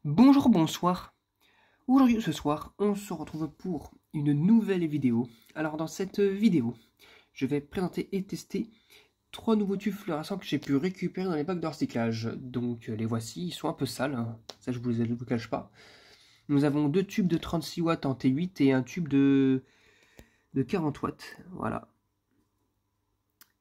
Bonjour, bonsoir. Aujourd'hui, ce soir, on se retrouve pour une nouvelle vidéo. Alors, dans cette vidéo, je vais présenter et tester 3 nouveaux tubes fluorescents que j'ai pu récupérer dans les bacs de recyclage. Donc, les voici, ils sont un peu sales, hein. Ça je vous cache pas. Nous avons 2 tubes de 36 watts en T8 et un tube de 40 watts. Voilà.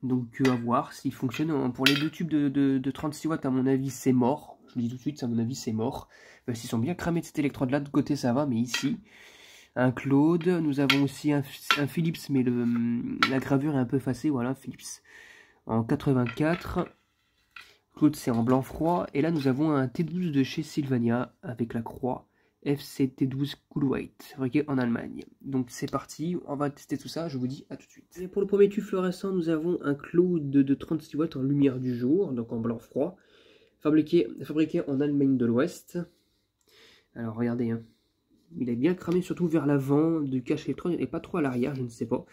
Donc, à voir s'ils fonctionnent. Pour les 2 tubes de 36 watts, à mon avis, c'est mort. Je le dis tout de suite, à mon avis, c'est mort. S'ils sont bien cramés de cette électrode-là, de côté, ça va, mais ici, un Claude. Nous avons aussi un Philips, mais la gravure est un peu effacée. Voilà, Philips en 84. Claude, c'est en blanc froid. Et là, nous avons un T12 de chez Sylvania avec la croix. FCT12 Cool White, fabriqué en Allemagne. Donc c'est parti, on va tester tout ça, je vous dis à tout de suite. Et pour le premier tube fluorescent, nous avons un Claude de 36 watts en lumière du jour, donc en blanc froid, fabriqué en Allemagne de l'Ouest. Alors regardez, hein. Il est bien cramé, surtout vers l'avant du cache électronique et pas trop à l'arrière, je ne sais pas.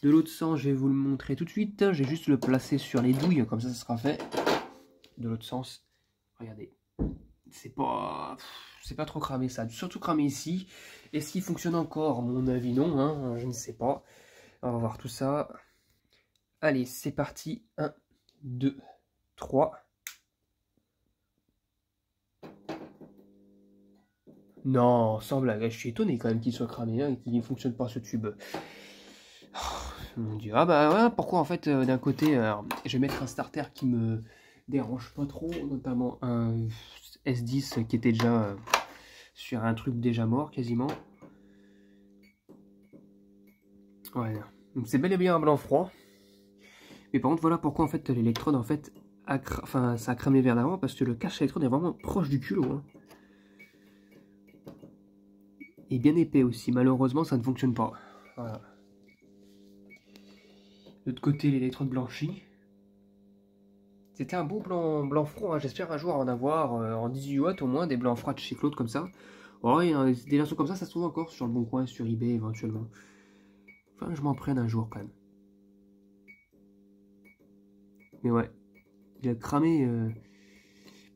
De l'autre sens, je vais vous le montrer tout de suite, j'ai juste le placer sur les douilles, comme ça sera fait. De l'autre sens, regardez, c'est pas trop cramé, ça a surtout cramé ici. Est-ce qu'il fonctionne encore? À mon avis non, hein, je ne sais pas. On va voir tout ça. Allez, c'est parti. 1, 2, 3. Non, sans blague, je suis étonné quand même qu'il soit cramé, hein, et qu'il ne fonctionne pas ce tube. Oh, mon dieu, ah bah ouais, pourquoi en fait d'un côté, je vais mettre un starter qui me dérange pas trop, notamment un S10 qui était déjà sur un truc déjà mort quasiment. Ouais, donc c'est bel et bien un blanc froid. Mais par contre, voilà pourquoi en fait l'électrode en fait ça a cramé vers l'avant, parce que le cache électrode est vraiment proche du culot, hein. Et bien épais aussi. Malheureusement, ça ne fonctionne pas. Voilà. De l'autre côté, l'électrode blanchie. C'était un beau blanc froid, hein. J'espère un jour en avoir en 18 watts au moins, des blancs froids de chez Claude comme ça. Ouais, des versions comme ça se trouve encore sur le Bon Coin, sur eBay éventuellement. Enfin, je m'en prenne un jour quand même. Mais ouais, il a cramé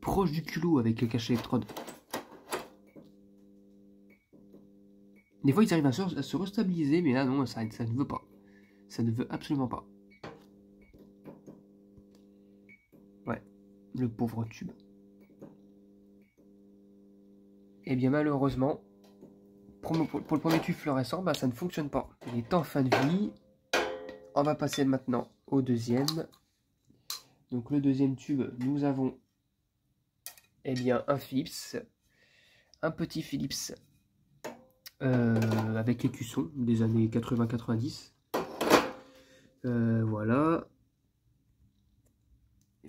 proche du culot avec le cache électrode. Des fois, ils arrivent à se restabiliser, mais là, non, ça ne veut pas. Ça ne veut absolument pas. Ouais, le pauvre tube. Et bien, malheureusement, pour le premier tube fluorescent, bah, ça ne fonctionne pas. Il est en fin de vie. On va passer maintenant au deuxième. Donc, le deuxième tube, nous avons eh bien, un Philips. Un petit Philips avec écusson des années 80-90. Voilà.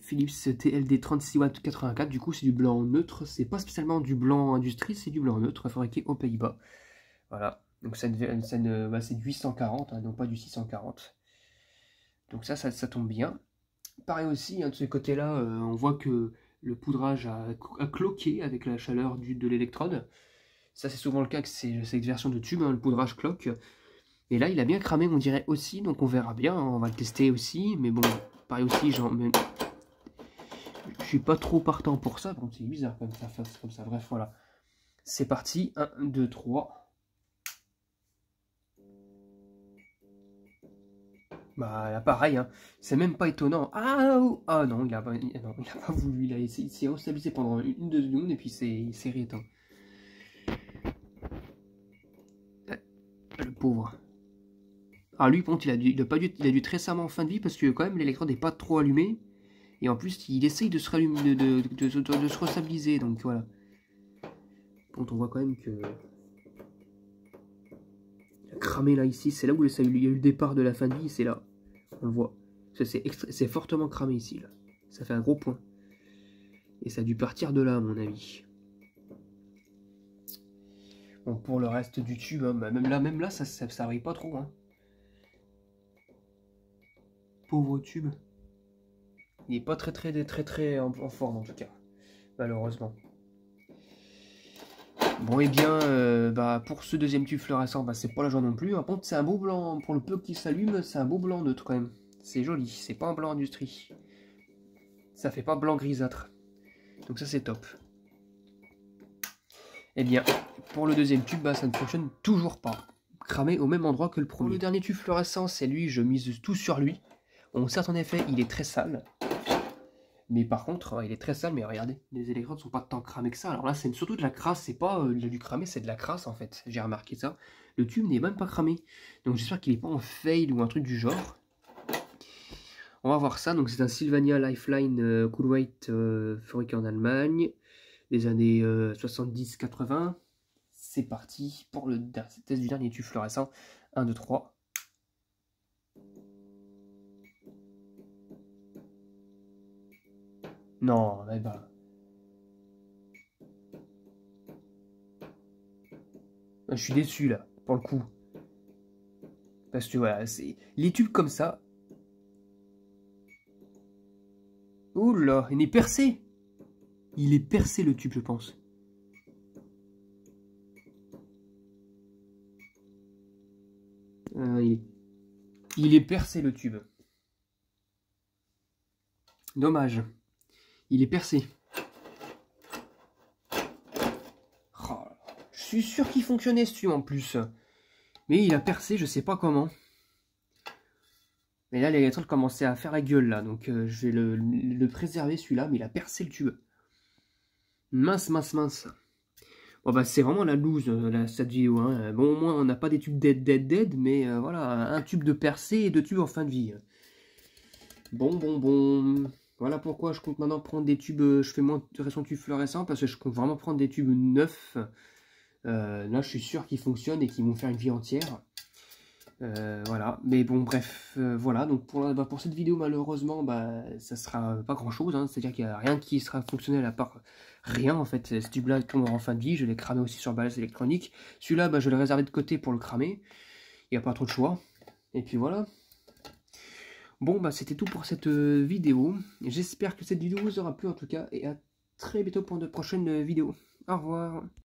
Philips TLD 36 watts 84, du coup c'est du blanc neutre, c'est pas spécialement du blanc industrie, c'est du blanc neutre fabriqué aux Pays-Bas. Voilà, donc c'est du 840, hein, non pas du 640. Donc ça tombe bien. Pareil aussi, hein, de ce côté-là, on voit que le poudrage a cloqué avec la chaleur de l'électrode. Ça c'est souvent le cas que cette version de tube, hein, le poudrage cloque. Et là, il a bien cramé, on dirait aussi, donc on verra bien, hein, on va le tester aussi. Mais bon, pareil aussi, je suis pas trop partant pour ça, donc c'est bizarre comme ça, comme ça. Bref, voilà. C'est parti, 1, 2, 3. Bah là, pareil, hein. C'est même pas étonnant. Ah, oh, ah non, il a pas voulu, il s'est restabilisé pendant 1-2 secondes et puis c'est rééteint. Le pauvre. Ah lui, par contre, il a dû très récemment en fin de vie parce que quand même l'électrode n'est pas trop allumée. Et en plus, il essaye de se rallumer, de se restabiliser, donc voilà. Quand on voit quand même que il a cramé là ici, c'est là où il y a eu le départ de la fin de vie, c'est là, on le voit. C'est fortement cramé ici, là. Ça fait un gros point. Et ça a dû partir de là, à mon avis. Bon, pour le reste du tube, hein, bah, même là, ça brille pas trop, hein. Pauvre tube. Il n'est pas très en forme, en tout cas. Malheureusement. Bon, et bien, bah, pour ce deuxième tube fluorescent, bah, c'est pas la joie non plus. Par contre, c'est un beau blanc, pour le peu qu'il s'allume, c'est un beau blanc neutre quand même. C'est joli, c'est pas un blanc industrie. Ça fait pas blanc grisâtre. Donc ça, c'est top. Eh bien, pour le deuxième tube, bah, ça ne fonctionne toujours pas. Cramé au même endroit que le premier. Pour le dernier tube fluorescent, c'est lui, je mise tout sur lui. Bon, certes, en effet, il est très sale. Mais par contre, il est très sale, mais regardez, les électrodes ne sont pas tant cramées que ça. Alors là, c'est surtout de la crasse, c'est pas du cramé, c'est de la crasse en fait. J'ai remarqué ça. Le tube n'est même pas cramé. Donc j'espère qu'il n'est pas en fail ou un truc du genre. On va voir ça. Donc c'est un Sylvania Lifeline Cool White fabriqué en Allemagne, des années 70-80. C'est parti pour le test du dernier tube fluorescent. 1, 2, 3. Non, mais bah. Je suis déçu là, pour le coup. Parce que voilà, c'est les tubes comme ça. Oula, il est percé. Il est percé le tube, je pense. Il est percé le tube. Dommage. Il est percé. Oh, je suis sûr qu'il fonctionnait ce tube en plus. Mais il a percé, je sais pas comment. Mais là, l'électrode commençait à faire la gueule là. Donc je vais le préserver celui-là. Mais il a percé le tube. Mince, mince, mince. Bon bah c'est vraiment la loose cette vidéo. Hein. Bon, au moins on n'a pas des tubes dead. Mais voilà, un tube de percé et 2 tubes en fin de vie. Bon. Voilà pourquoi je compte maintenant prendre des tubes, je fais moins de tubes fluorescents parce que je compte vraiment prendre des tubes neufs. Là je suis sûr qu'ils fonctionnent et qu'ils vont faire une vie entière. Voilà, mais bon bref, voilà, donc pour cette vidéo malheureusement, bah, ça sera pas grand chose, hein. C'est-à-dire qu'il n'y a rien qui sera fonctionnel à part rien en fait. Ce tube-là tombe en fin de vie, je l'ai cramé aussi sur balance électronique. Celui-là, bah, je l'ai réservé de côté pour le cramer, il n'y a pas trop de choix. Et puis voilà. Bon, bah c'était tout pour cette vidéo. J'espère que cette vidéo vous aura plu en tout cas. Et à très bientôt pour de prochaines vidéos. Au revoir.